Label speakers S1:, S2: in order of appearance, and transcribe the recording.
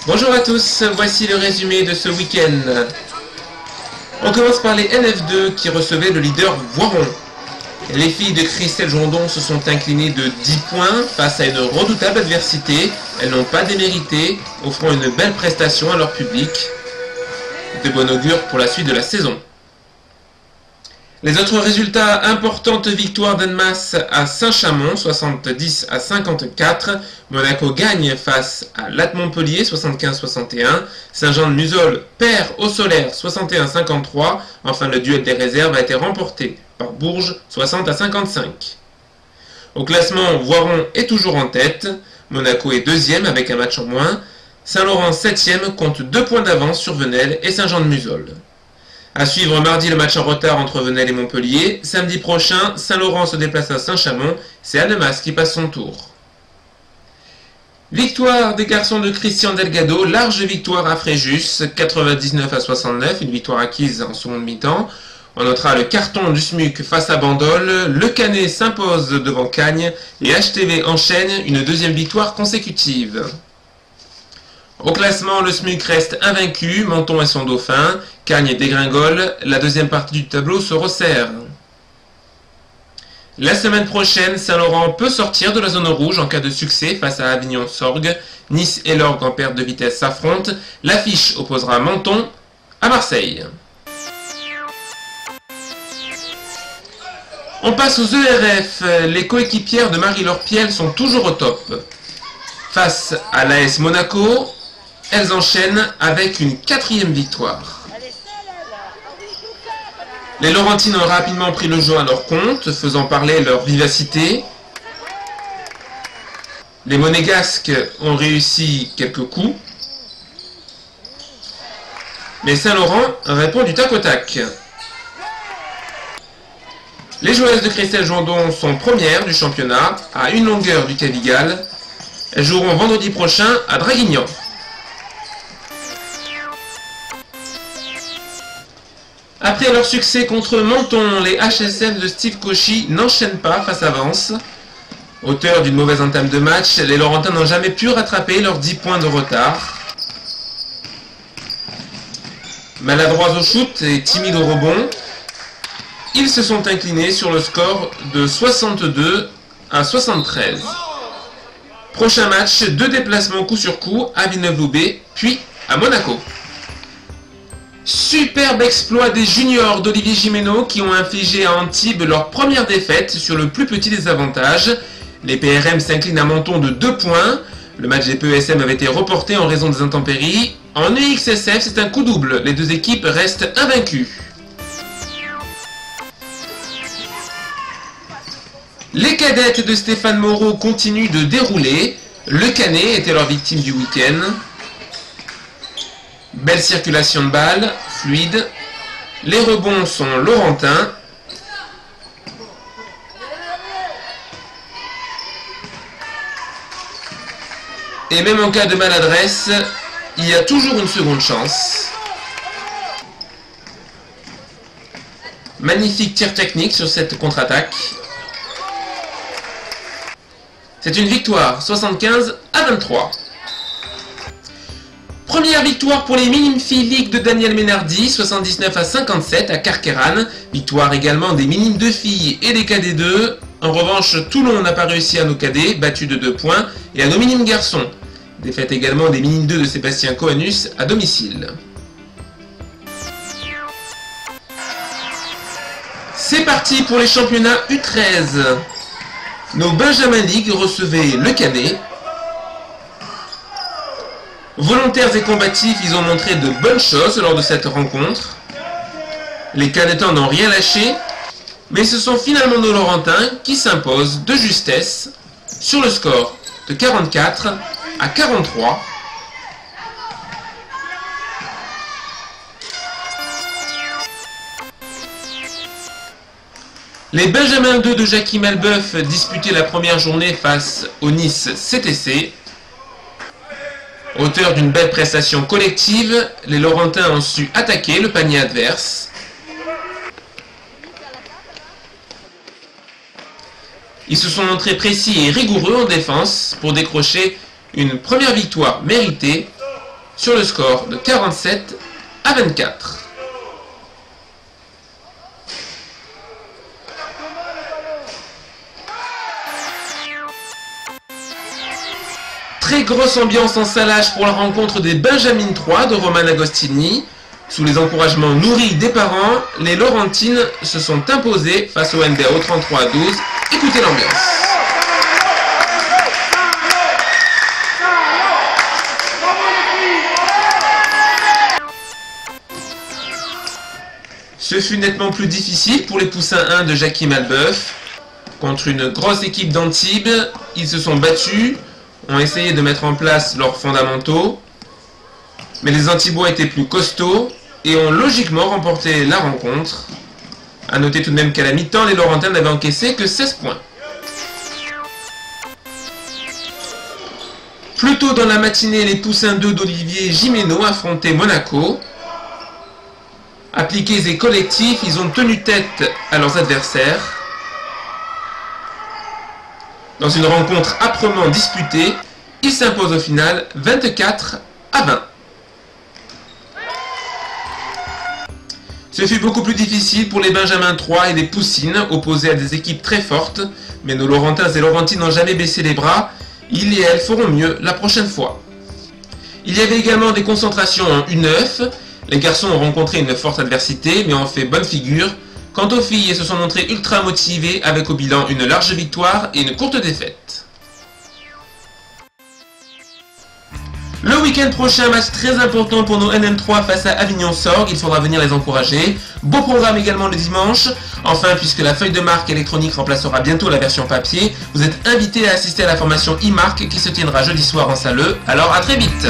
S1: Bonjour à tous, voici le résumé de ce week-end. On commence par les NF2 qui recevaient le leader Voiron. Les filles de Christelle Jondon se sont inclinées de 10 points face à une redoutable adversité. Elles n'ont pas démérité, offrant une belle prestation à leur public. De bon augure pour la suite de la saison. Les autres résultats, importante victoire d'Annemasse à Saint-Chamond, 70 à 54. Monaco gagne face à Latte-Montpellier, 75-61. Saint-Jean-de-Muzols perd au Solaire, 61-53. Enfin, le duel des réserves a été remporté par Bourges, 60 à 55. Au classement, Voiron est toujours en tête. Monaco est deuxième avec un match en moins. Saint-Laurent, 7e, compte 2 points d'avance sur Venelle et Saint-Jean-de-Muzols. À suivre mardi le match en retard entre Venelle et Montpellier. Samedi prochain, Saint-Laurent se déplace à Saint-Chamond. C'est Annemasse qui passe son tour. Victoire des garçons de Christian Delgado. Large victoire à Fréjus, 99 à 69. Une victoire acquise en seconde mi-temps. On notera le carton du SMUC face à Bandol. Le Canet s'impose devant Cagnes. Et HTV enchaîne une deuxième victoire consécutive. Au classement, le SMUC reste invaincu, Menton est son dauphin, Cagnes dégringole, la deuxième partie du tableau se resserre. La semaine prochaine, Saint-Laurent peut sortir de la zone rouge en cas de succès face à Avignon-Sorgues. Nice et l'Orgue en perte de vitesse s'affrontent. L'affiche opposera Menton à Marseille. On passe aux ERF. Les coéquipières de Marie-Laure Piel sont toujours au top. Face à l'AS Monaco, elles enchaînent avec une 4e victoire. Les Laurentines ont rapidement pris le jeu à leur compte, faisant parler leur vivacité. Les Monégasques ont réussi quelques coups. Mais Saint-Laurent répond du tac au tac. Les joueuses de Christelle Jondon sont premières du championnat, à une longueur du Cavigal. Elles joueront vendredi prochain à Draguignan. Après leur succès contre Menton, les HSM de Steve Cauchy n'enchaînent pas face à Vence. Auteur d'une mauvaise entame de match, les Laurentins n'ont jamais pu rattraper leurs 10 points de retard. Maladroits au shoot et timides au rebond, ils se sont inclinés sur le score de 62 à 73. Prochain match, 2 déplacements coup sur coup à Villeneuve-Loubet, puis à Monaco. Superbe exploit des juniors d'Olivier Gimeno qui ont infligé à Antibes leur première défaite sur le plus petit des avantages. Les PRM s'inclinent à Menton de 2 points. Le match des PESM avait été reporté en raison des intempéries. En EXSF, c'est un coup double. Les deux équipes restent invaincues. Les cadettes de Stéphane Moreau continuent de dérouler. Le Canet était leur victime du week-end. Belle circulation de balles, fluide. Les rebonds sont laurentins. Et même en cas de maladresse, il y a toujours une seconde chance. Magnifique tir technique sur cette contre-attaque. C'est une victoire, 75 à 23. Première victoire pour les Minimes Filles Ligue de Daniel Ménardi, 79 à 57 à Carqueiranne. Victoire également des Minimes 2 filles et des cadets 2. En revanche, Toulon n'a pas réussi à nos cadets, battus de 2 points, et à nos Minimes garçons. Défaite également des Minimes 2 de Sébastien Coanus à domicile. C'est parti pour les championnats U13. Nos Benjamin League recevaient le Canet. Volontaires et combatifs, ils ont montré de bonnes choses lors de cette rencontre. Les Canettans n'ont rien lâché, mais ce sont finalement nos Laurentins qui s'imposent de justesse sur le score de 44 à 43. Les Benjamin 2 de Jackie Malbeuf disputaient la première journée face au Nice CTC. Auteur d'une belle prestation collective, les Laurentins ont su attaquer le panier adverse. Ils se sont montrés précis et rigoureux en défense pour décrocher une première victoire méritée sur le score de 47-24. Très grosse ambiance en Salage pour la rencontre des Benjamin 3 de Roman Agostini. Sous les encouragements nourris des parents, les Laurentines se sont imposées face au NDAO 33-12. Écoutez l'ambiance. Ce fut nettement plus difficile pour les Poussins 1 de Jackie Malbeuf. Contre une grosse équipe d'Antibes, ils se sont battus, ont essayé de mettre en place leurs fondamentaux. Mais les Antibois étaient plus costauds et ont logiquement remporté la rencontre. A noter tout de même qu'à la mi-temps, les Laurentins n'avaient encaissé que 16 points. Plus tôt dans la matinée, les Poussins 2 d'Olivier Gimeno affrontaient Monaco. Appliqués et collectifs, ils ont tenu tête à leurs adversaires. Dans une rencontre âprement disputée, ils s'imposent au final 24-20. Ce fut beaucoup plus difficile pour les Benjamin 3 et les Poussines, opposés à des équipes très fortes, mais nos Laurentins et Laurentines n'ont jamais baissé les bras. Ils et elles feront mieux la prochaine fois. Il y avait également des concentrations en U9. Les garçons ont rencontré une forte adversité, mais ont fait bonne figure. Quant aux filles, elles se sont montrées ultra motivées, avec au bilan une large victoire et une courte défaite. Le week-end prochain, match très important pour nos NM3 face à Avignon-Sorgues, il faudra venir les encourager. Beau programme également le dimanche. Enfin, puisque la feuille de marque électronique remplacera bientôt la version papier, vous êtes invités à assister à la formation e-marque qui se tiendra jeudi soir en Salle. Alors à très vite!